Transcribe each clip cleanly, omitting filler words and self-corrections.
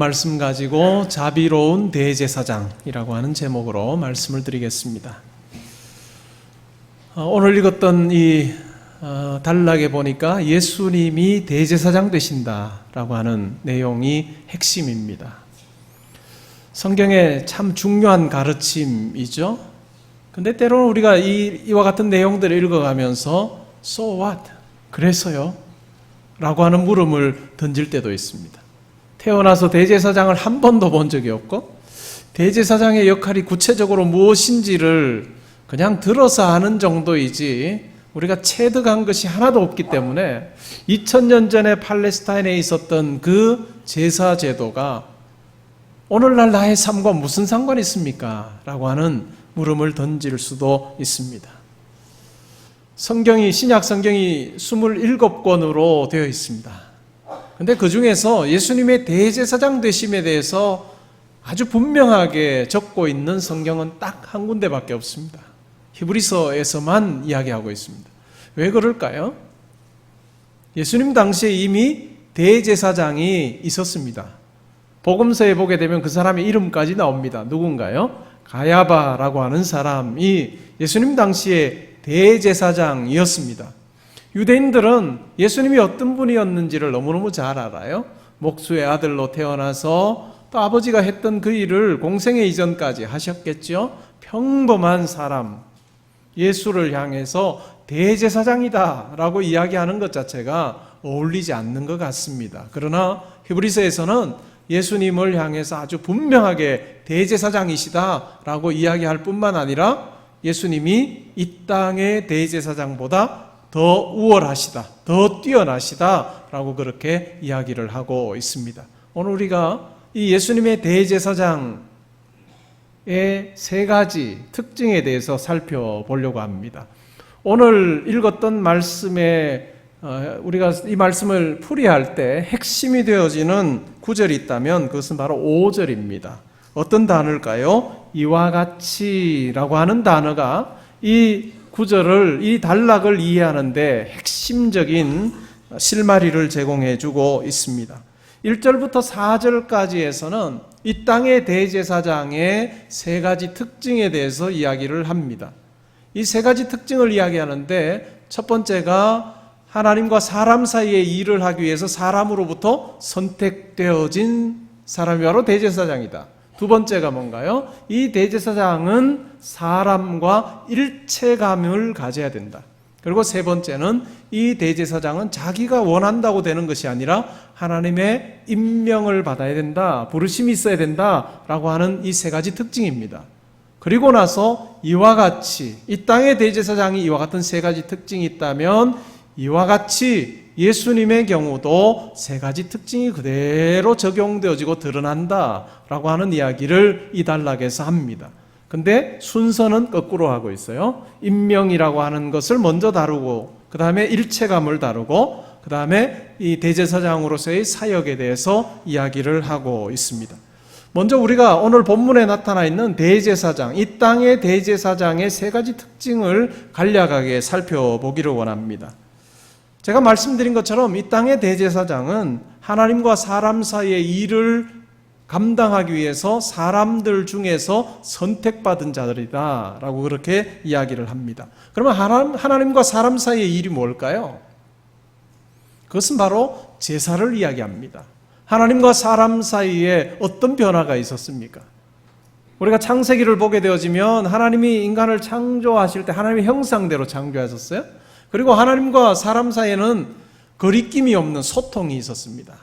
말씀 가지고 자비로운 대제사장이라고 하는 제목으로 말씀을 드리겠습니다. 오늘 읽었던 이 단락에 보니까 예수님이 대제사장 되신다라고 하는 내용이 핵심입니다. 성경의 참 중요한 가르침이죠. 근데 때로는 우리가 이와 같은 내용들을 읽어가면서 So what? 그래서요? 라고 하는 물음을 던질 때도 있습니다. 태어나서 대제사장을 한 번도 본 적이 없고 대제사장의 역할이 구체적으로 무엇인지를 그냥 들어서 아는 정도이지 우리가 체득한 것이 하나도 없기 때문에 2000년 전에 팔레스타인에 있었던 그 제사 제도가 오늘날 나의 삶과 무슨 상관이 있습니까? 라고 하는 물음을 던질 수도 있습니다. 신약 성경이 27권으로 되어 있습니다. 근데 그 중에서 예수님의 대제사장 되심에 대해서 아주 분명하게 적고 있는 성경은 딱 한 군데밖에 없습니다. 히브리서에서만 이야기하고 있습니다. 왜 그럴까요? 예수님 당시에 이미 대제사장이 있었습니다. 복음서에 보게 되면 그 사람의 이름까지 나옵니다. 누군가요? 가야바라고 하는 사람이 예수님 당시에 대제사장이었습니다. 유대인들은 예수님이 어떤 분이었는지를 너무너무 잘 알아요. 목수의 아들로 태어나서 또 아버지가 했던 그 일을 공생애 이전까지 하셨겠죠. 평범한 사람, 예수를 향해서 대제사장이다 라고 이야기하는 것 자체가 어울리지 않는 것 같습니다. 그러나 히브리서에서는 예수님을 향해서 아주 분명하게 대제사장이시다 라고 이야기할 뿐만 아니라 예수님이 이 땅의 대제사장보다 더 우월하시다, 더 뛰어나시다 라고 그렇게 이야기를 하고 있습니다. 오늘 우리가 이 예수님의 대제사장의 세 가지 특징에 대해서 살펴보려고 합니다. 오늘 읽었던 말씀에 우리가 이 말씀을 풀이할 때 핵심이 되어지는 구절이 있다면 그것은 바로 5절입니다. 어떤 단어일까요? 이와 같이라고 하는 단어가 이 구절을, 이 단락을 이해하는데 핵심적인 실마리를 제공해 주고 있습니다. 1절부터 4절까지에서는 이 땅의 대제사장의 세 가지 특징에 대해서 이야기를 합니다. 이 세 가지 특징을 이야기하는데 첫 번째가 하나님과 사람 사이의 일을 하기 위해서 사람으로부터 선택되어진 사람이 바로 대제사장이다. 두 번째가 뭔가요? 이 대제사장은 사람과 일체감을 가져야 된다. 그리고 세 번째는 이 대제사장은 자기가 원한다고 되는 것이 아니라 하나님의 임명을 받아야 된다, 부르심이 있어야 된다라고 하는 이 세 가지 특징입니다. 그리고 나서 이와 같이, 이 땅의 대제사장이 이와 같은 세 가지 특징이 있다면 이와 같이 예수님의 경우도 세 가지 특징이 그대로 적용되어지고 드러난다라고 하는 이야기를 이 단락에서 합니다. 근데 순서는 거꾸로 하고 있어요. 임명이라고 하는 것을 먼저 다루고 그 다음에 일체감을 다루고 그 다음에 이 대제사장으로서의 사역에 대해서 이야기를 하고 있습니다. 먼저 우리가 오늘 본문에 나타나 있는 대제사장, 이 땅의 대제사장의 세 가지 특징을 간략하게 살펴보기를 원합니다. 제가 말씀드린 것처럼 이 땅의 대제사장은 하나님과 사람 사이의 일을 감당하기 위해서 사람들 중에서 선택받은 자들이다 라고 그렇게 이야기를 합니다. 그러면 하나님과 사람 사이의 일이 뭘까요? 그것은 바로 제사를 이야기합니다. 하나님과 사람 사이에 어떤 변화가 있었습니까? 우리가 창세기를 보게 되어지면 하나님이 인간을 창조하실 때 하나님의 형상대로 창조하셨어요. 그리고 하나님과 사람 사이에는 거리낌이 없는 소통이 있었습니다.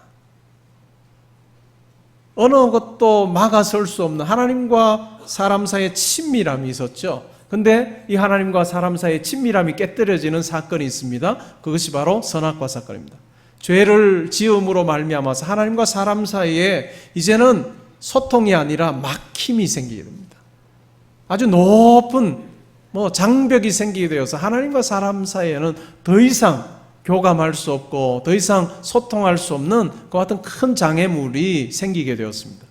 어느 것도 막아설 수 없는 하나님과 사람 사이의 친밀함이 있었죠. 근데 이 하나님과 사람 사이의 친밀함이 깨뜨려지는 사건이 있습니다. 그것이 바로 선악과 사건입니다. 죄를 지음으로 말미암아서 하나님과 사람 사이에 이제는 소통이 아니라 막힘이 생기게 됩니다. 아주 높은 장벽이 생기게 되어서 하나님과 사람 사이에는 더 이상 교감할 수 없고 더 이상 소통할 수 없는 그 같은 큰 장애물이 생기게 되었습니다.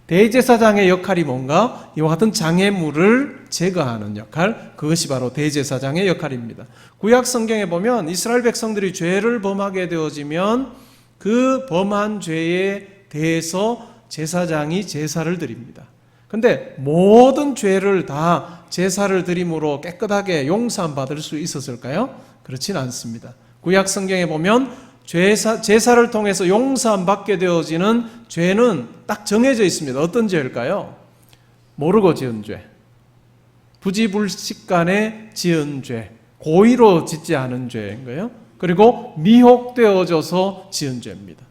대제사장의 역할이 뭔가? 이와 같은 장애물을 제거하는 역할, 그것이 바로 대제사장의 역할입니다. 구약 성경에 보면 이스라엘 백성들이 죄를 범하게 되어지면 그 범한 죄에 대해서 제사장이 제사를 드립니다. 근데 모든 죄를 다 제사를 드림으로 깨끗하게 용서받을 수 있었을까요? 그렇진 않습니다. 구약 성경에 보면 제사를 통해서 용서받게 되어지는 죄는 딱 정해져 있습니다. 어떤 죄일까요? 모르고 지은 죄, 부지불식간에 지은 죄, 고의로 짓지 않은 죄인 거예요. 그리고 미혹되어져서 지은 죄입니다.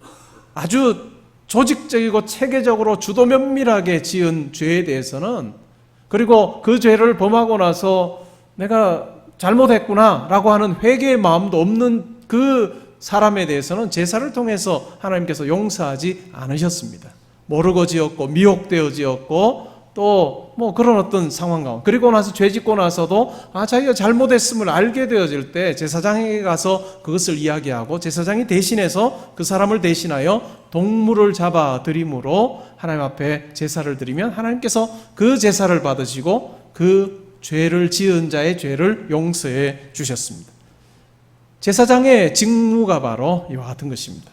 아주 조직적이고 체계적으로 주도 면밀하게 지은 죄에 대해서는, 그리고 그 죄를 범하고 나서 내가 잘못했구나 라고 하는 회개의 마음도 없는 그 사람에 대해서는 제사를 통해서 하나님께서 용서하지 않으셨습니다. 모르고 지었고 미혹되어 지었고 또 그런 어떤 상황 가운데, 그리고 나서 죄 짓고 나서도 자기가 잘못했음을 알게 되어질 때 제사장에게 가서 그것을 이야기하고, 제사장이 대신해서 그 사람을 대신하여 동물을 잡아 드림으로 하나님 앞에 제사를 드리면 하나님께서 그 제사를 받으시고 그 죄를 지은 자의 죄를 용서해 주셨습니다. 제사장의 직무가 바로 이와 같은 것입니다.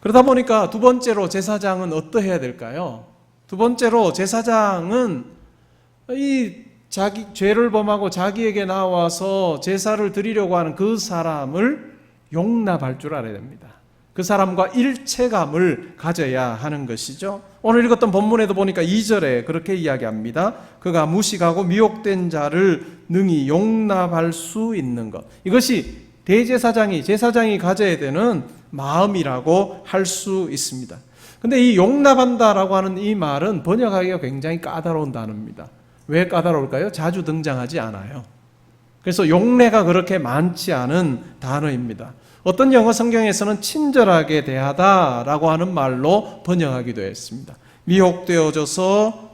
그러다 보니까 두 번째로 제사장은 어떠해야 될까요? 두 번째로 제사장은 이 자기 죄를 범하고 자기에게 나와서 제사를 드리려고 하는 그 사람을 용납할 줄 알아야 됩니다. 그 사람과 일체감을 가져야 하는 것이죠. 오늘 읽었던 본문에도 보니까 2절에 그렇게 이야기합니다. 그가 무식하고 미혹된 자를 능히 용납할 수 있는 것. 이것이 대제사장이, 제사장이 가져야 되는 마음이라고 할 수 있습니다. 근데 이 용납한다라고 하는 이 말은 번역하기가 굉장히 까다로운 단어입니다. 왜 까다로울까요? 자주 등장하지 않아요. 그래서 용례가 그렇게 많지 않은 단어입니다. 어떤 영어 성경에서는 친절하게 대하다라고 하는 말로 번역하기도 했습니다. 미혹되어져서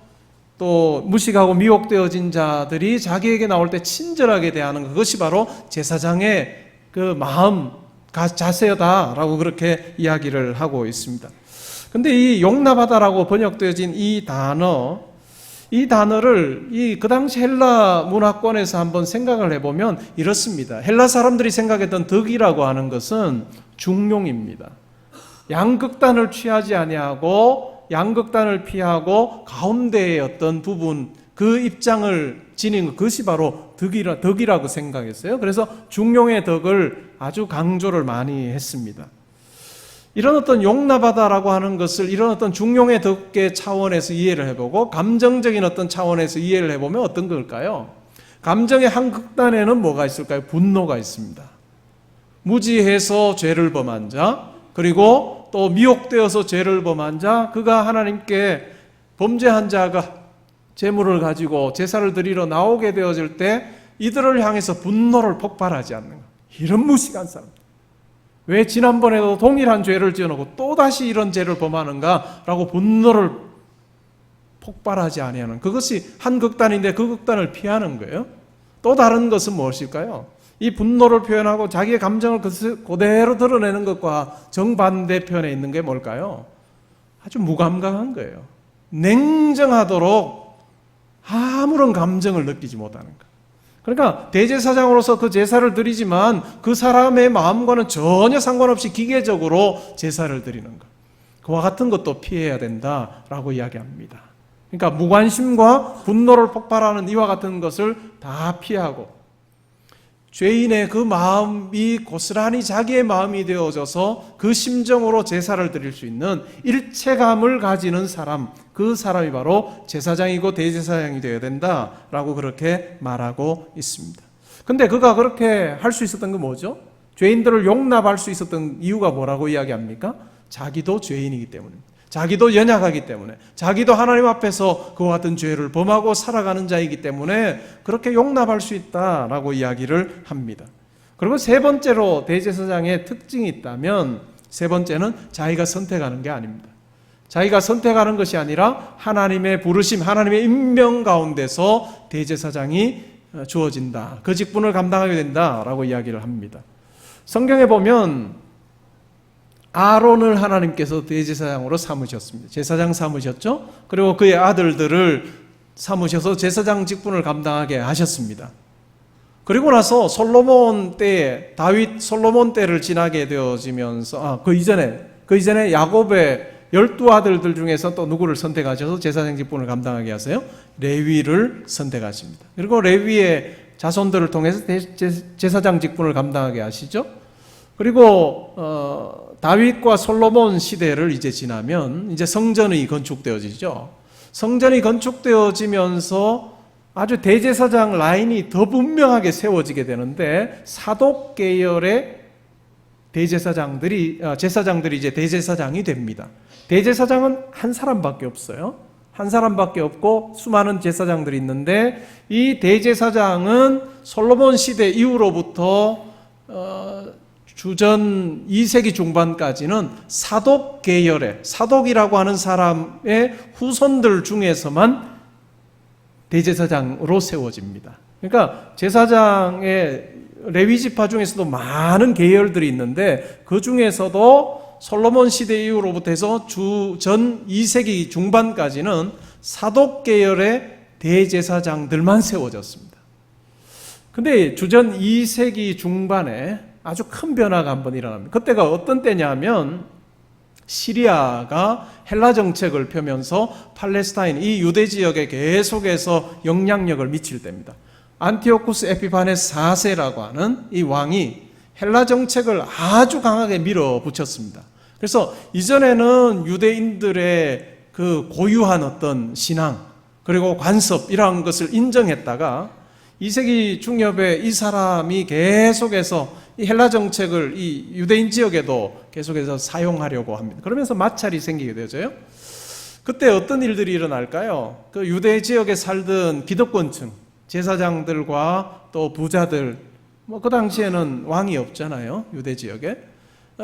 또 무식하고 미혹되어진 자들이 자기에게 나올 때 친절하게 대하는 그것이 바로 제사장의 그 마음, 자세다라고 그렇게 이야기를 하고 있습니다. 근데 이 용납하다라고 번역되어진 이 단어를 그 당시 헬라 문화권에서 한번 생각을 해보면 이렇습니다. 헬라 사람들이 생각했던 덕이라고 하는 것은 중용입니다. 양극단을 취하지 아니하고 양극단을 피하고 가운데의 어떤 부분, 그 입장을 지닌 그것이 바로 덕이라고 생각했어요. 그래서 중용의 덕을 아주 강조를 많이 했습니다. 이런 어떤 용납하다라고 하는 것을 이런 어떤 중용의 덕의 차원에서 이해를 해보고 감정적인 어떤 차원에서 이해를 해보면 어떤 걸까요? 감정의 한 극단에는 뭐가 있을까요? 분노가 있습니다. 무지해서 죄를 범한 자, 그리고 또 미혹되어서 죄를 범한 자, 그가 하나님께 범죄한 자가 제물을 가지고 제사를 드리러 나오게 되어질 때 이들을 향해서 분노를 폭발하지 않는 것. 이런 무식한 사람. 왜 지난번에도 동일한 죄를 지어놓고 또다시 이런 죄를 범하는가라고 분노를 폭발하지 아니하는, 그것이 한 극단인데 그 극단을 피하는 거예요. 또 다른 것은 무엇일까요? 이 분노를 표현하고 자기의 감정을 그대로 드러내는 것과 정반대편에 있는 게 뭘까요? 아주 무감각한 거예요. 냉정하도록 아무런 감정을 느끼지 못하는 것. 그러니까 대제사장으로서 그 제사를 드리지만 그 사람의 마음과는 전혀 상관없이 기계적으로 제사를 드리는 것. 그와 같은 것도 피해야 된다라고 이야기합니다. 그러니까 무관심과 분노를 폭발하는 이와 같은 것을 다 피하고 죄인의 그 마음이 고스란히 자기의 마음이 되어져서 그 심정으로 제사를 드릴 수 있는 일체감을 가지는 사람, 그 사람이 바로 제사장이고 대제사장이 되어야 된다라고 그렇게 말하고 있습니다. 근데 그가 그렇게 할 수 있었던 건 뭐죠? 죄인들을 용납할 수 있었던 이유가 뭐라고 이야기합니까? 자기도 죄인이기 때문입니다. 자기도 연약하기 때문에, 자기도 하나님 앞에서 그와 같은 죄를 범하고 살아가는 자이기 때문에 그렇게 용납할 수 있다라고 이야기를 합니다. 그리고 세 번째로 대제사장의 특징이 있다면 세 번째는 자기가 선택하는 게 아닙니다. 자기가 선택하는 것이 아니라 하나님의 부르심, 하나님의 임명 가운데서 대제사장이 주어진다. 그 직분을 감당하게 된다라고 이야기를 합니다. 성경에 보면 아론을 하나님께서 대제사장으로 삼으셨습니다. 제사장 삼으셨죠? 그리고 그의 아들들을 삼으셔서 제사장 직분을 감당하게 하셨습니다. 그리고 나서 솔로몬 때를 지나게 되어지면서 그 이전에 야곱의 12아들들 중에서 또 누구를 선택하셔서 제사장 직분을 감당하게 하세요? 레위를 선택하십니다. 그리고 레위의 자손들을 통해서 제사장 직분을 감당하게 하시죠. 그리고 다윗과 솔로몬 시대를 이제 지나면 이제 성전이 건축되어지죠. 성전이 건축되어지면서 아주 대제사장 라인이 더 분명하게 세워지게 되는데, 사독 계열의 제사장들이 이제 대제사장이 됩니다. 대제사장은 한 사람밖에 없어요. 한 사람밖에 없고 수많은 제사장들이 있는데, 이 대제사장은 솔로몬 시대 이후로부터 주전 2세기 중반까지는 사독 계열의, 사독이라고 하는 사람의 후손들 중에서만 대제사장으로 세워집니다. 그러니까 제사장의 레위 지파 중에서도 많은 계열들이 있는데, 그 중에서도 솔로몬 시대 이후로부터 해서 주전 2세기 중반까지는 사독 계열의 대제사장들만 세워졌습니다. 근데 주전 2세기 중반에 아주 큰 변화가 한번 일어납니다. 그때가 어떤 때냐면, 시리아가 헬라 정책을 펴면서 팔레스타인, 이 유대 지역에 계속해서 영향력을 미칠 때입니다. 안티오쿠스 에피파네스 4세라고 하는 이 왕이 헬라 정책을 아주 강하게 밀어붙였습니다. 그래서 이전에는 유대인들의 그 고유한 어떤 신앙, 그리고 관습, 이러한 것을 인정했다가 2세기 중엽에 이 사람이 계속해서 이 헬라 정책을 이 유대인 지역에도 계속해서 사용하려고 합니다. 그러면서 마찰이 생기게 되죠. 그때 어떤 일들이 일어날까요? 그 유대 지역에 살던 기득권층, 제사장들과 또 부자들, 그 당시에는 왕이 없잖아요, 유대 지역에.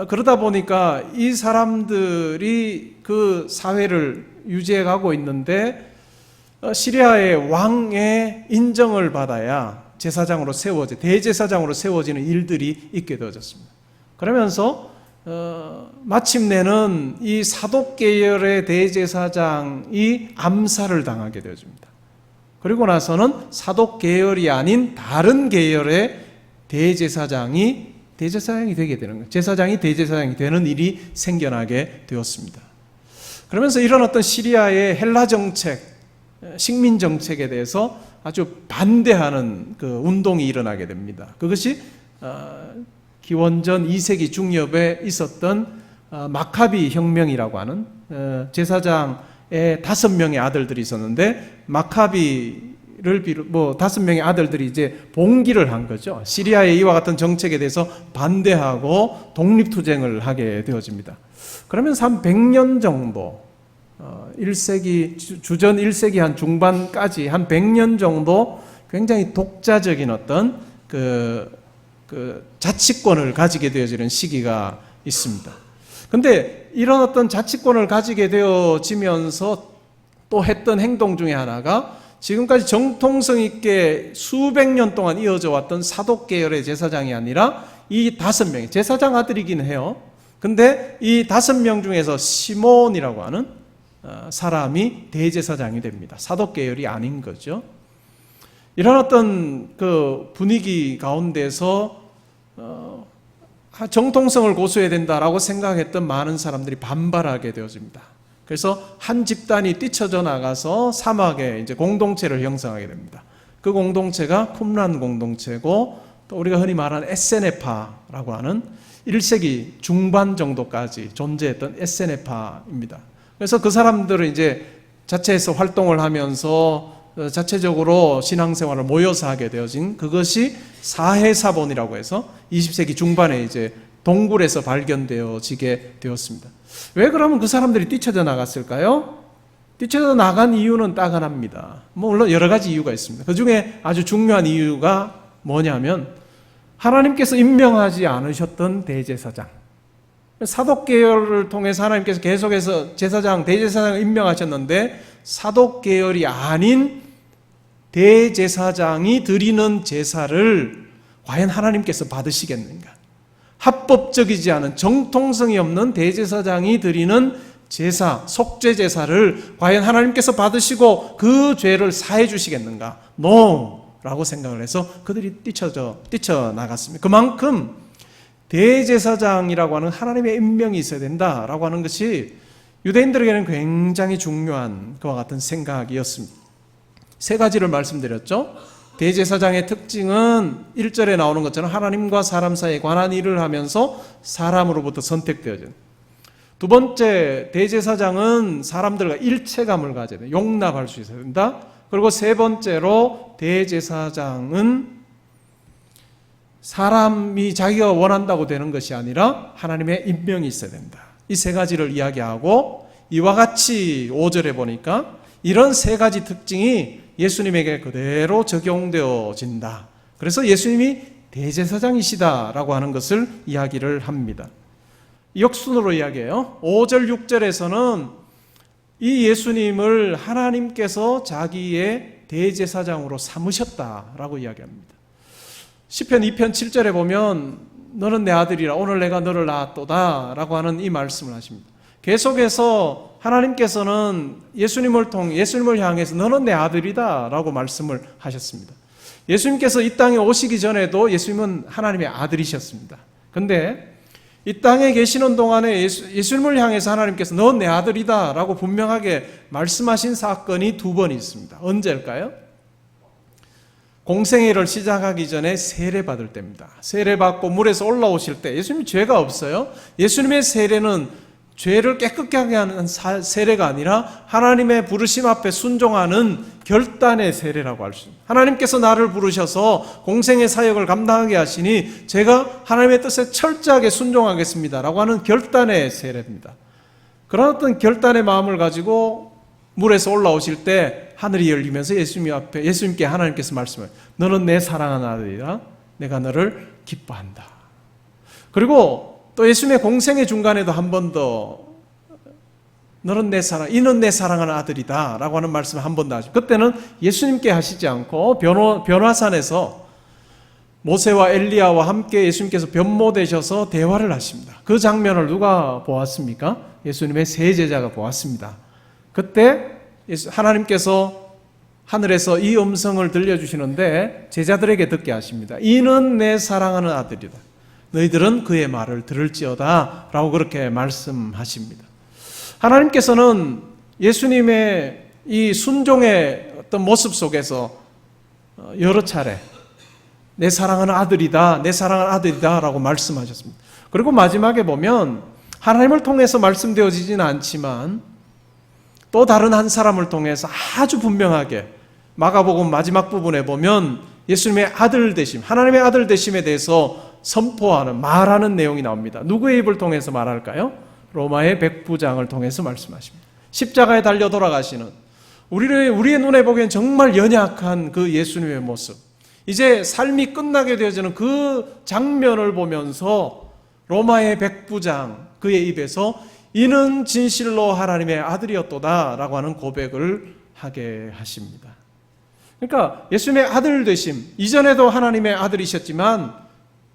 그러다 보니까 이 사람들이 그 사회를 유지해 가고 있는데, 시리아의 왕의 인정을 받아야 제사장으로 대제사장으로 세워지는 일들이 있게 되어졌습니다. 그러면서 마침내는 이 사독 계열의 대제사장이 암살을 당하게 되어집니다. 그리고 나서는 사독 계열이 아닌 다른 계열의 대제사장이 되게 되는 거예요. 제사장이 대제사장이 되는 일이 생겨나게 되었습니다. 그러면서 이런 어떤 시리아의 헬라 정책, 식민 정책에 대해서 아주 반대하는 그 운동이 일어나게 됩니다. 그것이 기원전 2세기 중엽에 있었던 마카비 혁명이라고 하는, 제사장의 5명의 아들들이 있었는데, 마카비를 5명의 아들들이 이제 봉기를 한 거죠. 시리아의 이와 같은 정책에 대해서 반대하고 독립투쟁을 하게 되어집니다. 그러면서 한 100년 정도, 1세기, 주전 1세기 한 중반까지 한 100년 정도 굉장히 독자적인 어떤 그 자치권을 가지게 되어지는 시기가 있습니다. 근데 이런 어떤 자치권을 가지게 되어지면서 또 했던 행동 중에 하나가, 지금까지 정통성 있게 수백 년 동안 이어져 왔던 사독 계열의 제사장이 아니라 이 5명의 제사장 아들이긴 해요. 근데 이 5명 중에서 시몬이라고 하는 사람이 대제사장이 됩니다. 사독 계열이 아닌 거죠. 이런 어떤 그 분위기 가운데서 정통성을 고수해야 된다라고 생각했던 많은 사람들이 반발하게 되어집니다. 그래서 한 집단이 뛰쳐져 나가서 사막에 이제 공동체를 형성하게 됩니다. 그 공동체가 쿰란 공동체고, 또 우리가 흔히 말하는 에세네파라고 하는 1세기 중반 정도까지 존재했던 에세네파입니다. 그래서 그 사람들은 이제 자체에서 활동을 하면서 자체적으로 신앙생활을 모여서 하게 되어진, 그것이 사해사본이라고 해서 20세기 중반에 이제 동굴에서 발견되어지게 되었습니다. 왜 그러면 그 사람들이 뛰쳐져 나갔을까요? 뛰쳐져 나간 이유는 딱 하나입니다. 물론 여러 가지 이유가 있습니다. 그 중에 아주 중요한 이유가 뭐냐면, 하나님께서 임명하지 않으셨던 대제사장, 사독 계열을 통해서 하나님께서 계속해서 대제사장을 임명하셨는데, 사독 계열이 아닌 대제사장이 드리는 제사를 과연 하나님께서 받으시겠는가? 합법적이지 않은, 정통성이 없는 대제사장이 드리는 제사, 속죄 제사를 과연 하나님께서 받으시고 그 죄를 사해 주시겠는가? No! 라고 생각을 해서 그들이 뛰쳐나갔습니다. 그만큼 대제사장이라고 하는 하나님의 임명이 있어야 된다라고 하는 것이 유대인들에게는 굉장히 중요한 그와 같은 생각이었습니다. 세 가지를 말씀드렸죠. 대제사장의 특징은 1절에 나오는 것처럼 하나님과 사람 사이에 관한 일을 하면서 사람으로부터 선택되어진. 두 번째, 대제사장은 사람들과 일체감을 가져야 돼. 용납할 수 있어야 된다. 그리고 세 번째로 대제사장은 사람이 자기가 원한다고 되는 것이 아니라 하나님의 임명이 있어야 된다. 이 세 가지를 이야기하고 이와 같이 5절에 보니까 이런 세 가지 특징이 예수님에게 그대로 적용되어진다. 그래서 예수님이 대제사장이시다라고 하는 것을 이야기를 합니다. 역순으로 이야기해요. 5절, 6절에서는 이 예수님을 하나님께서 자기의 대제사장으로 삼으셨다라고 이야기합니다. 시편 2편 7절에 보면 너는 내 아들이라 오늘 내가 너를 낳았도다 라고 하는 이 말씀을 하십니다. 계속해서 하나님께서는 예수님을 향해서 너는 내 아들이다 라고 말씀을 하셨습니다. 예수님께서 이 땅에 오시기 전에도 예수님은 하나님의 아들이셨습니다. 그런데 이 땅에 계시는 동안에 예수님을 향해서 하나님께서 넌 내 아들이다 라고 분명하게 말씀하신 사건이 두 번 있습니다. 언제일까요? 공생애를 시작하기 전에 세례받을 때입니다. 세례받고 물에서 올라오실 때 예수님이 죄가 없어요. 예수님의 세례는 죄를 깨끗하게 하는 세례가 아니라 하나님의 부르심 앞에 순종하는 결단의 세례라고 할 수 있습니다. 하나님께서 나를 부르셔서 공생의 사역을 감당하게 하시니 제가 하나님의 뜻에 철저하게 순종하겠습니다 라고 하는 결단의 세례입니다. 그런 어떤 결단의 마음을 가지고 물에서 올라오실 때 하늘이 열리면서 예수님께 하나님께서 말씀해요. 너는 내 사랑하는 아들이라 내가 너를 기뻐한다. 그리고 또 예수님의 공생의 중간에도 한 번 더 이는 내 사랑하는 아들이다 라고 하는 말씀을 한 번 더 하시고 그때는 예수님께 하시지 않고 변화산에서 모세와 엘리야와 함께 예수님께서 변모되셔서 대화를 하십니다. 그 장면을 누가 보았습니까? 예수님의 세 제자가 보았습니다. 그때 하나님께서 하늘에서 이 음성을 들려주시는데 제자들에게 듣게 하십니다. 이는 내 사랑하는 아들이다. 너희들은 그의 말을 들을지어다 라고 그렇게 말씀하십니다. 하나님께서는 예수님의 이 순종의 어떤 모습 속에서 여러 차례 내 사랑하는 아들이다, 내 사랑하는 아들이다 라고 말씀하셨습니다. 그리고 마지막에 보면 하나님을 통해서 말씀되어지지는 않지만 또 다른 한 사람을 통해서 아주 분명하게 마가복음 마지막 부분에 보면 예수님의 아들 되심, 하나님의 아들 되심에 대해서 말하는 내용이 나옵니다. 누구의 입을 통해서 말할까요? 로마의 백부장을 통해서 말씀하십니다. 십자가에 달려 돌아가시는 우리의 눈에 보기엔 정말 연약한 그 예수님의 모습, 이제 삶이 끝나게 되어지는 그 장면을 보면서 로마의 백부장 그의 입에서 이는 진실로 하나님의 아들이었도다 라고 하는 고백을 하게 하십니다. 그러니까 예수님의 아들 되심, 이전에도 하나님의 아들이셨지만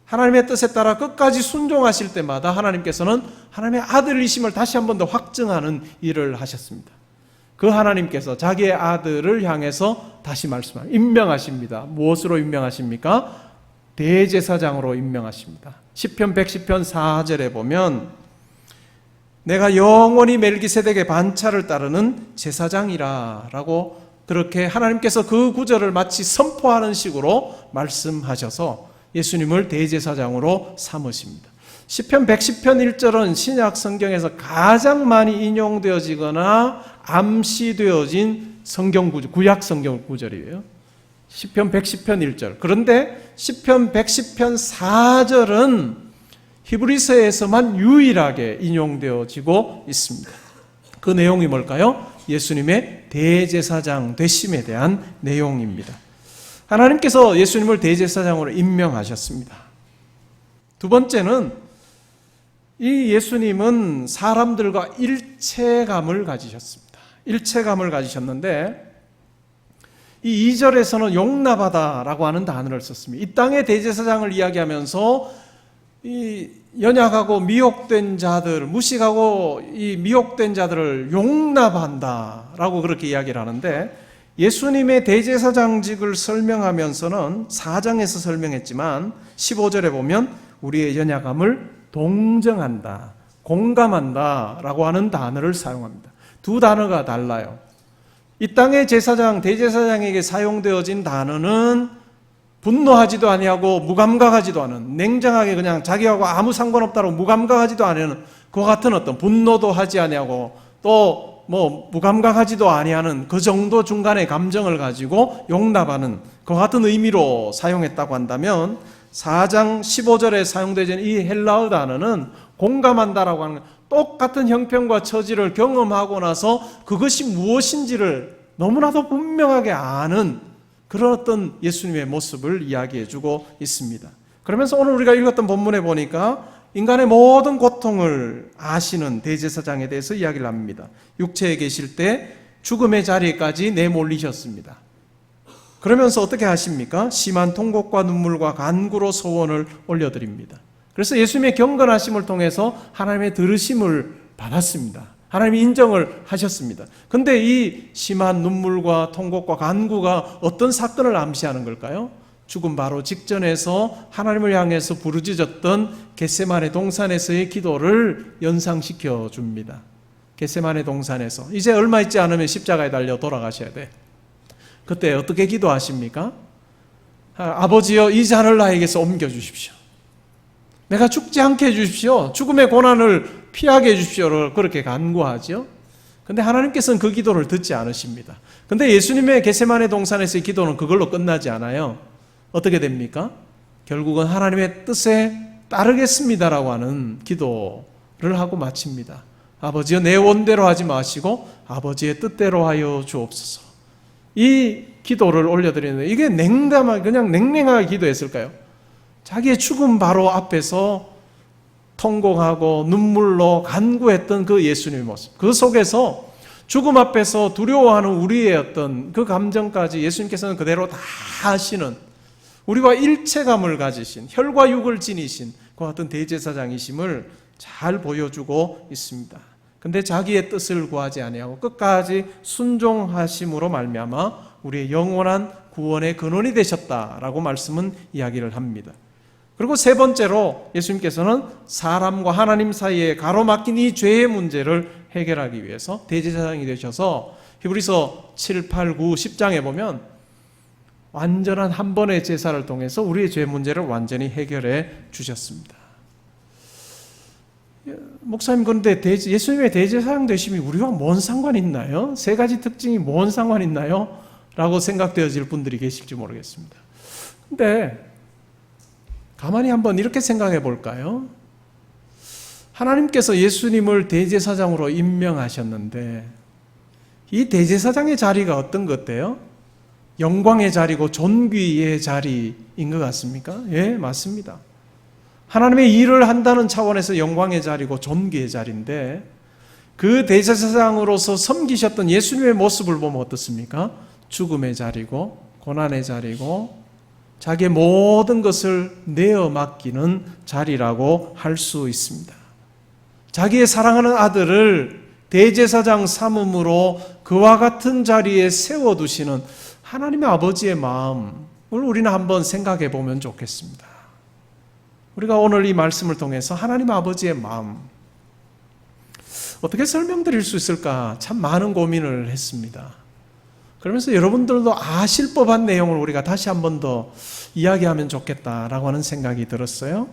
하나님의 뜻에 따라 끝까지 순종하실 때마다 하나님께서는 하나님의 아들이심을 다시 한 번 더 확증하는 일을 하셨습니다. 그 하나님께서 자기의 아들을 향해서 다시 임명하십니다. 무엇으로 임명하십니까? 대제사장으로 임명하십니다. 시편 110편 4절에 보면 내가 영원히 멜기세덱의 반차를 따르는 제사장이라 라고 그렇게 하나님께서 그 구절을 마치 선포하는 식으로 말씀하셔서 예수님을 대제사장으로 삼으십니다. 시편 110편 1절은 신약 성경에서 가장 많이 인용되어지거나 암시되어진 성경 구절, 구약 성경 구절이에요. 시편 110편 1절. 그런데 시편 110편 4절은 히브리서에서만 유일하게 인용되어지고 있습니다. 그 내용이 뭘까요? 예수님의 대제사장 되심에 대한 내용입니다. 하나님께서 예수님을 대제사장으로 임명하셨습니다. 두 번째는 이 예수님은 사람들과 일체감을 가지셨습니다. 일체감을 가지셨는데 이 2절에서는 용납하다라고 하는 단어를 썼습니다. 이 땅의 대제사장을 이야기하면서 이 연약하고 미혹된 자들, 무식하고 이 미혹된 자들을 용납한다라고 그렇게 이야기를 하는데 예수님의 대제사장직을 설명하면서는 4장에서 설명했지만 15절에 보면 우리의 연약함을 동정한다 공감한다라고 하는 단어를 사용합니다. 두 단어가 달라요. 이 땅의 제사장, 대제사장에게 사용되어진 단어는 분노하지도 아니하고 무감각하지도 않은, 냉정하게 그냥 자기하고 아무 상관없다고 무감각하지도 않은 그와 같은 어떤 분노도 하지 아니하고 또 무감각하지도 아니하는 그 정도 중간의 감정을 가지고 용납하는 그와 같은 의미로 사용했다고 한다면 4장 15절에 사용되는 이 헬라어 단어는 공감한다라고 하는 똑같은 형편과 처지를 경험하고 나서 그것이 무엇인지를 너무나도 분명하게 아는 그런 어떤 예수님의 모습을 이야기해주고 있습니다. 그러면서 오늘 우리가 읽었던 본문에 보니까 인간의 모든 고통을 아시는 대제사장에 대해서 이야기를 합니다. 육체에 계실 때 죽음의 자리까지 내몰리셨습니다. 그러면서 어떻게 하십니까? 심한 통곡과 눈물과 간구로 소원을 올려드립니다. 그래서 예수님의 경건하심을 통해서 하나님의 들으심을 받았습니다. 하나님이 인정을 하셨습니다. 근데 이 심한 눈물과 통곡과 간구가 어떤 사건을 암시하는 걸까요? 죽음 바로 직전에서 하나님을 향해서 부르짖었던 겟세마네 동산에서의 기도를 연상시켜 줍니다. 겟세마네 동산에서 이제 얼마 있지 않으면 십자가에 달려 돌아가셔야 돼. 그때 어떻게 기도하십니까? 아버지여, 이 잔을 나에게서 옮겨주십시오. 내가 죽지 않게 해주십시오. 죽음의 고난을 피하게 해주십시오. 그렇게 간구하죠. 근데 하나님께서는 그 기도를 듣지 않으십니다. 근데 예수님의 겟세마네 동산에서의 기도는 그걸로 끝나지 않아요. 어떻게 됩니까? 결국은 하나님의 뜻에 따르겠습니다라고 하는 기도를 하고 마칩니다. 아버지여, 내 원대로 하지 마시고 아버지의 뜻대로 하여 주옵소서. 이 기도를 올려드리는데 이게 그냥 냉랭하게 기도했을까요? 자기의 죽음 바로 앞에서 통곡하고 눈물로 간구했던 그 예수님의 모습, 그 속에서 죽음 앞에서 두려워하는 우리의 어떤 그 감정까지 예수님께서는 그대로 다 하시는, 우리와 일체감을 가지신, 혈과 육을 지니신 그 같은 대제사장이심을 잘 보여주고 있습니다. 근데 자기의 뜻을 구하지 아니하고 끝까지 순종하심으로 말미암아 우리의 영원한 구원의 근원이 되셨다라고 말씀은 이야기를 합니다. 그리고 세 번째로 예수님께서는 사람과 하나님 사이에 가로막힌 이 죄의 문제를 해결하기 위해서 대제사장이 되셔서 히브리서 7, 8, 9, 10장에 보면 완전한 한 번의 제사를 통해서 우리의 죄 문제를 완전히 해결해 주셨습니다. 목사님, 그런데 예수님의 대제사장 되심이 우리와 뭔 상관이 있나요? 세 가지 특징이 뭔 상관이 있나요? 라고 생각되어질 분들이 계실지 모르겠습니다. 근데 가만히 한번 이렇게 생각해 볼까요? 하나님께서 예수님을 대제사장으로 임명하셨는데 이 대제사장의 자리가 어떤 것 같아요? 영광의 자리고 존귀의 자리인 것 같습니까? 예, 맞습니다. 하나님의 일을 한다는 차원에서 영광의 자리고 존귀의 자리인데 그 대제사장으로서 섬기셨던 예수님의 모습을 보면 어떻습니까? 죽음의 자리고 고난의 자리고 자기의 모든 것을 내어 맡기는 자리라고 할 수 있습니다. 자기의 사랑하는 아들을 대제사장 삼음으로 그와 같은 자리에 세워두시는 하나님의 아버지의 마음을 우리는 한번 생각해 보면 좋겠습니다. 우리가 오늘 이 말씀을 통해서 하나님 아버지의 마음 어떻게 설명드릴 수 있을까 참 많은 고민을 했습니다. 그러면서 여러분들도 아실 법한 내용을 우리가 다시 한 번 더 이야기하면 좋겠다라고 하는 생각이 들었어요.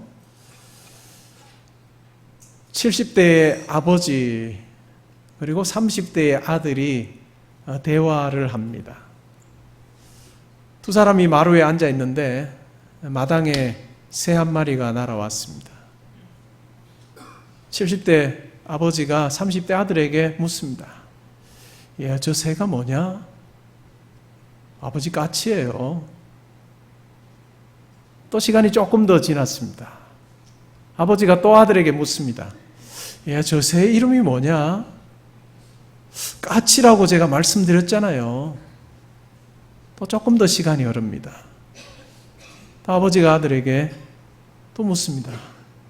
70대의 아버지 그리고 30대의 아들이 대화를 합니다. 두 사람이 마루에 앉아 있는데 마당에 새 한 마리가 날아왔습니다. 70대 아버지가 30대 아들에게 묻습니다. 야, 저 새가 뭐냐? 아버지, 까치예요. 또 시간이 조금 더 지났습니다. 아버지가 또 아들에게 묻습니다. 야, 저 새 이름이 뭐냐? 까치라고 제가 말씀드렸잖아요. 또 조금 더 시간이 흐릅니다. 또 아버지가 아들에게 또 묻습니다.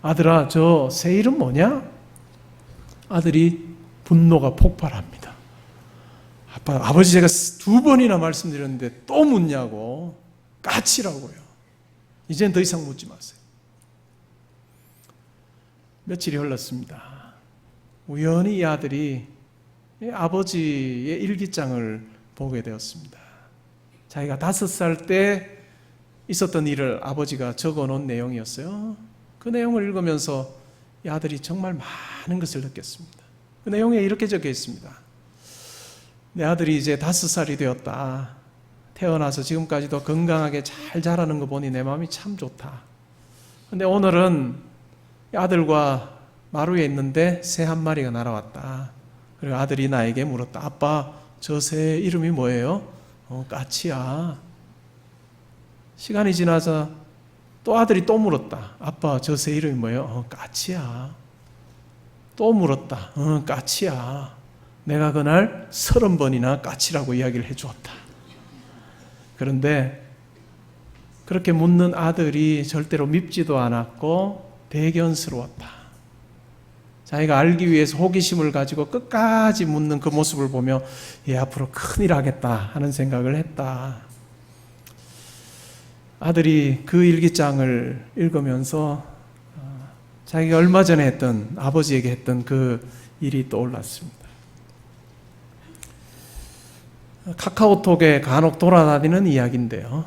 아들아, 저 새 이름 뭐냐? 아들이 분노가 폭발합니다. 아버지, 제가 두 번이나 말씀드렸는데 또 묻냐고. 까치라고요. 이젠 더 이상 묻지 마세요. 며칠이 흘렀습니다. 우연히 이 아들이 아버지의 일기장을 보게 되었습니다. 자기가 5살 때 있었던 일을 아버지가 적어놓은 내용이었어요. 그 내용을 읽으면서 이 아들이 정말 많은 것을 느꼈습니다. 그 내용에 이렇게 적혀 있습니다. 내 아들이 이제 5살이 되었다. 태어나서 지금까지도 건강하게 잘 자라는 거 보니 내 마음이 참 좋다. 근데 오늘은 아들과 마루에 있는데 새 한 마리가 날아왔다. 그리고 아들이 나에게 물었다. 아빠, 저 새 이름이 뭐예요? 까치야. 시간이 지나서 또 아들이 또 물었다. 아빠, 저 새 이름이 뭐예요? 까치야. 또 물었다. 까치야. 내가 그날 30번이나 까치라고 이야기를 해주었다. 그런데 그렇게 묻는 아들이 절대로 밉지도 않았고 대견스러웠다. 자기가 알기 위해서 호기심을 가지고 끝까지 묻는 그 모습을 보며 얘 앞으로 큰일 하겠다 하는 생각을 했다. 아들이 그 일기장을 읽으면서 자기가 얼마 전에 했던, 아버지에게 했던 그 일이 떠올랐습니다. 카카오톡에 간혹 돌아다니는 이야기인데요.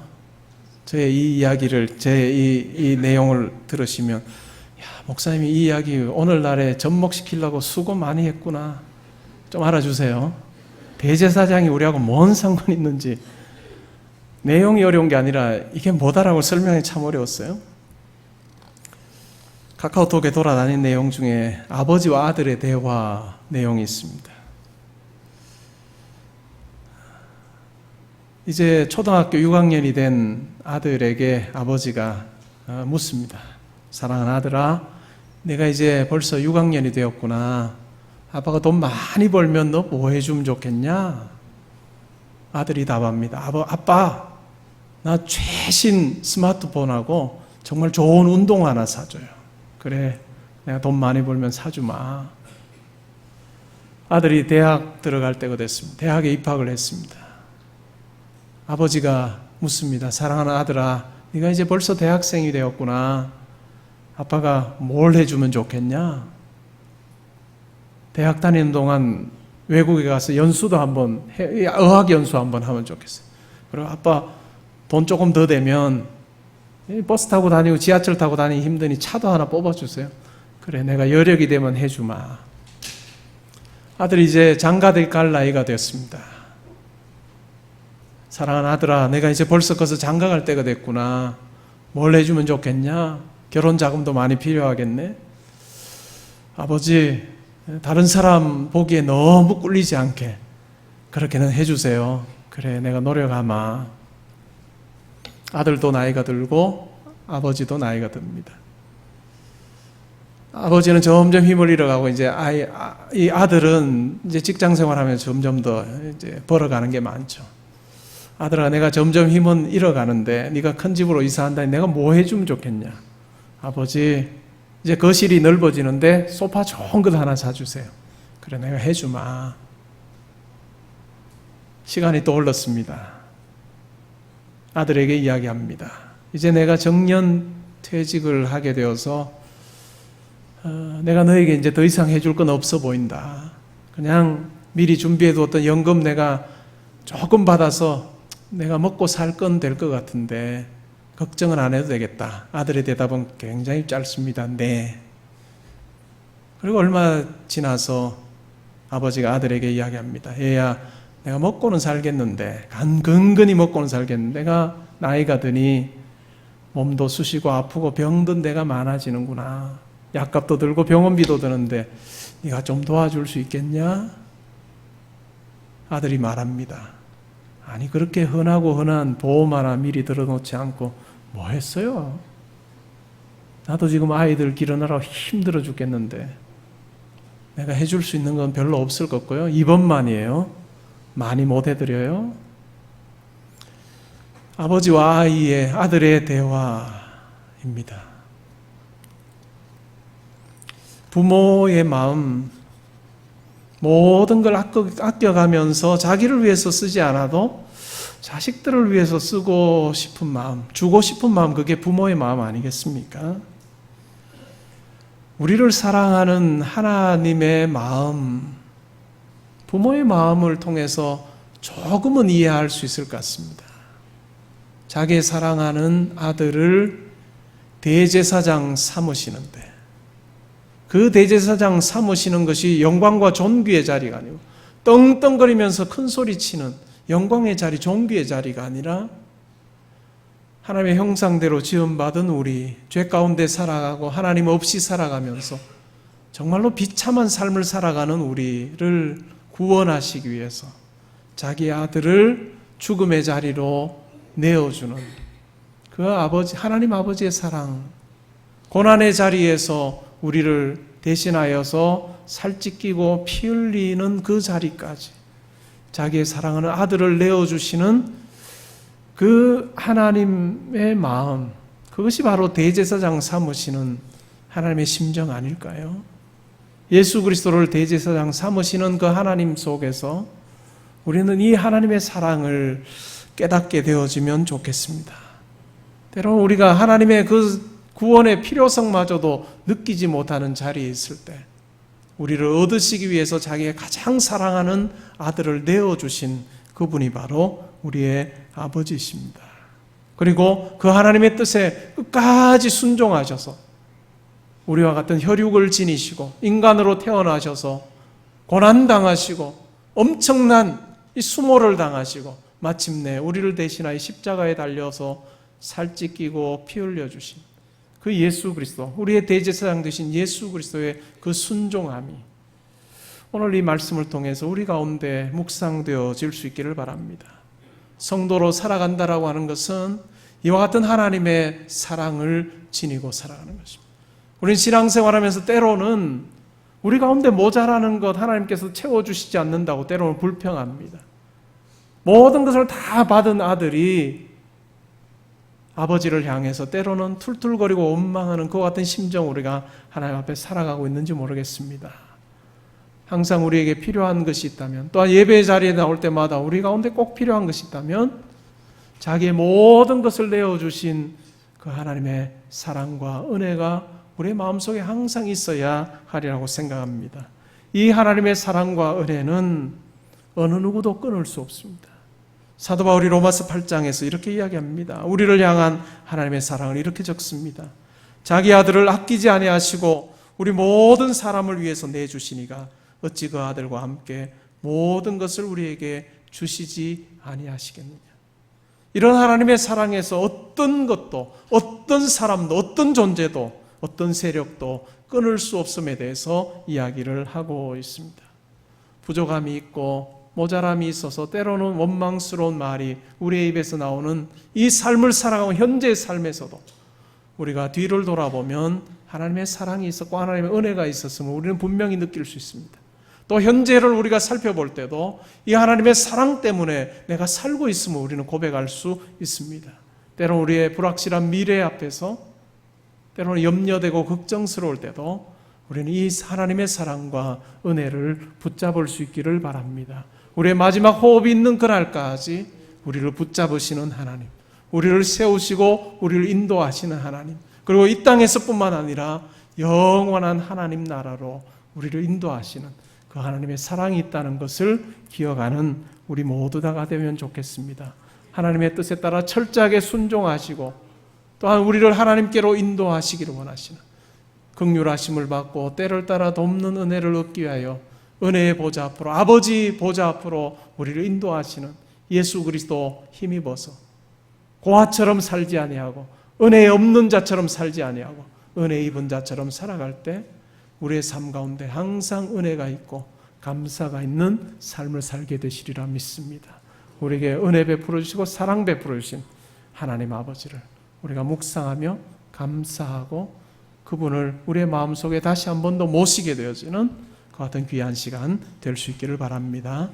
저의 이 이야기를, 이 내용을 들으시면, 야, 목사님이 이 이야기 오늘날에 접목시키려고 수고 많이 했구나. 좀 알아주세요. 대제사장이 우리하고 뭔 상관이 있는지. 내용이 어려운 게 아니라 이게 뭐다라고 설명이 참 어려웠어요. 카카오톡에 돌아다닌 내용 중에 아버지와 아들의 대화 내용이 있습니다. 이제 초등학교 6학년이 된 아들에게 아버지가 묻습니다. 사랑하는 아들아, 내가 이제 벌써 6학년이 되었구나. 아빠가 돈 많이 벌면 너 뭐 해주면 좋겠냐? 아들이 답합니다. 아빠, 나 최신 스마트폰하고 정말 좋은 운동 하나 사줘요. 그래, 내가 돈 많이 벌면 사주마. 아들이 대학 들어갈 때가 됐습니다. 대학에 입학을 했습니다. 아버지가 묻습니다. 사랑하는 아들아, 네가 이제 벌써 대학생이 되었구나. 아빠가 뭘 해주면 좋겠냐? 대학 다니는 동안 외국에 가서 연수도 한번, 어학 연수 한번 하면 좋겠어요. 그리고 아빠 돈 조금 더 되면 버스 타고 다니고 지하철 타고 다니기 힘드니 차도 하나 뽑아주세요. 그래, 내가 여력이 되면 해주마. 아들이 이제 장가들 갈 나이가 되었습니다. 사랑하는 아들아, 내가 이제 벌써 커서 장가 갈 때가 됐구나. 뭘 해주면 좋겠냐? 결혼 자금도 많이 필요하겠네. 아버지, 다른 사람 보기에 너무 꿀리지 않게 그렇게는 해주세요. 그래, 내가 노력하마. 아들도 나이가 들고 아버지도 나이가 듭니다. 아버지는 점점 힘을 잃어가고 이제 이 아들은 이제 직장 생활하면서 점점 더 이제 벌어가는 게 많죠. 아들아, 내가 점점 힘은 잃어가는데 네가 큰 집으로 이사한다니 내가 뭐 해주면 좋겠냐? 아버지, 이제 거실이 넓어지는데 소파 좋은 것 하나 사주세요. 그래, 내가 해주마. 시간이 또 흘렀습니다. 아들에게 이야기합니다. 이제 내가 정년 퇴직을 하게 되어서 내가 너에게 이제 더 이상 해줄 건 없어 보인다. 그냥 미리 준비해두었던 연금 내가 조금 받아서 내가 먹고 살 건 될 것 같은데 걱정은 안 해도 되겠다. 아들의 대답은 굉장히 짧습니다. 네. 그리고 얼마 지나서 아버지가 아들에게 이야기합니다. 얘야, 내가 먹고는 살겠는데, 근근히 먹고는 살겠는데, 내가 나이가 드니 몸도 쑤시고 아프고 병든 데가 많아지는구나. 약값도 들고 병원비도 드는데 네가 좀 도와줄 수 있겠냐? 아들이 말합니다. 아니, 그렇게 흔한 보험 하나 미리 들어놓지 않고 뭐 했어요? 나도 지금 아이들 기르느라 힘들어 죽겠는데 내가 해줄 수 있는 건 별로 없을 것 같고요. 이번만이에요. 많이 못 해드려요. 아버지와 아들의 대화입니다. 부모의 마음, 모든 걸 아껴가면서 자기를 위해서 쓰지 않아도 자식들을 위해서 쓰고 싶은 마음, 주고 싶은 마음, 그게 부모의 마음 아니겠습니까? 우리를 사랑하는 하나님의 마음, 부모의 마음을 통해서 조금은 이해할 수 있을 것 같습니다. 자기 사랑하는 아들을 대제사장 삼으시는데, 그 대제사장 삼으시는 것이 영광과 존귀의 자리가 아니고 떵떵거리면서 큰 소리치는 영광의 자리, 존귀의 자리가 아니라 하나님의 형상대로 지음받은 우리, 죄 가운데 살아가고 하나님 없이 살아가면서 정말로 비참한 삶을 살아가는 우리를 구원하시기 위해서 자기 아들을 죽음의 자리로 내어주는 그 아버지, 하나님 아버지의 사랑, 고난의 자리에서 우리를 대신하여서 살찌끼고 피 흘리는 그 자리까지 자기의 사랑하는 아들을 내어주시는 그 하나님의 마음, 그것이 바로 대제사장 삼으시는 하나님의 심정 아닐까요? 예수 그리스도를 대제사장 삼으시는 그 하나님 속에서 우리는 이 하나님의 사랑을 깨닫게 되어지면 좋겠습니다. 때로는 우리가 하나님의 그 구원의 필요성마저도 느끼지 못하는 자리에 있을 때 우리를 얻으시기 위해서 자기의 가장 사랑하는 아들을 내어주신 그분이 바로 우리의 아버지이십니다. 그리고 그 하나님의 뜻에 끝까지 순종하셔서 우리와 같은 혈육을 지니시고 인간으로 태어나셔서 고난당하시고 엄청난 이 수모를 당하시고 마침내 우리를 대신하여 십자가에 달려서 살찌끼고 피 흘려주신 그 예수 그리스도, 우리의 대제사장 되신 예수 그리스도의 그 순종함이 오늘 이 말씀을 통해서 우리 가운데 묵상되어질 수 있기를 바랍니다. 성도로 살아간다라고 하는 것은 이와 같은 하나님의 사랑을 지니고 살아가는 것입니다. 우리는 신앙생활하면서 때로는 우리 가운데 모자라는 것 하나님께서 채워주시지 않는다고 때로는 불평합니다. 모든 것을 다 받은 아들이 아버지를 향해서 때로는 툴툴거리고 원망하는 그와 같은 심정 우리가 하나님 앞에 살아가고 있는지 모르겠습니다. 항상 우리에게 필요한 것이 있다면, 또한 예배 자리에 나올 때마다 우리 가운데 꼭 필요한 것이 있다면 자기의 모든 것을 내어주신 그 하나님의 사랑과 은혜가 우리의 마음속에 항상 있어야 하리라고 생각합니다. 이 하나님의 사랑과 은혜는 어느 누구도 끊을 수 없습니다. 사도 바울이 로마서 8장에서 이렇게 이야기합니다. 우리를 향한 하나님의 사랑을 이렇게 적습니다. 자기 아들을 아끼지 아니하시고 우리 모든 사람을 위해서 내주시니가 어찌 그 아들과 함께 모든 것을 우리에게 주시지 아니하시겠느냐. 이런 하나님의 사랑에서 어떤 것도, 어떤 사람도, 어떤 존재도, 어떤 세력도 끊을 수 없음에 대해서 이야기를 하고 있습니다. 부족함이 있고 모자람이 있어서 때로는 원망스러운 말이 우리의 입에서 나오는 이 삶을 살아가고 현재의 삶에서도 우리가 뒤를 돌아보면 하나님의 사랑이 있었고 하나님의 은혜가 있었음을 우리는 분명히 느낄 수 있습니다. 또 현재를 우리가 살펴볼 때도 이 하나님의 사랑 때문에 내가 살고 있음을 우리는 고백할 수 있습니다. 때로는 우리의 불확실한 미래 앞에서 때로는 염려되고 걱정스러울 때도 우리는 이 하나님의 사랑과 은혜를 붙잡을 수 있기를 바랍니다. 우리의 마지막 호흡이 있는 그날까지 우리를 붙잡으시는 하나님, 우리를 세우시고 우리를 인도하시는 하나님, 그리고 이 땅에서뿐만 아니라 영원한 하나님 나라로 우리를 인도하시는 그 하나님의 사랑이 있다는 것을 기억하는 우리 모두 다가 되면 좋겠습니다. 하나님의 뜻에 따라 철저하게 순종하시고 또한 우리를 하나님께로 인도하시기를 원하시는 긍휼하심을 받고 때를 따라 돕는 은혜를 얻기 위하여 은혜의 보좌 앞으로, 아버지 보좌 앞으로 우리를 인도하시는 예수 그리스도 힘입어서 고아처럼 살지 아니하고 은혜 없는 자처럼 살지 아니하고 은혜 입은 자처럼 살아갈 때 우리의 삶 가운데 항상 은혜가 있고 감사가 있는 삶을 살게 되시리라 믿습니다. 우리에게 은혜 베풀어 주시고 사랑 베풀어 주신 하나님 아버지를 우리가 묵상하며 감사하고 그분을 우리의 마음속에 다시 한 번 더 모시게 되어지는 그 같은 귀한 시간 될 수 있기를 바랍니다.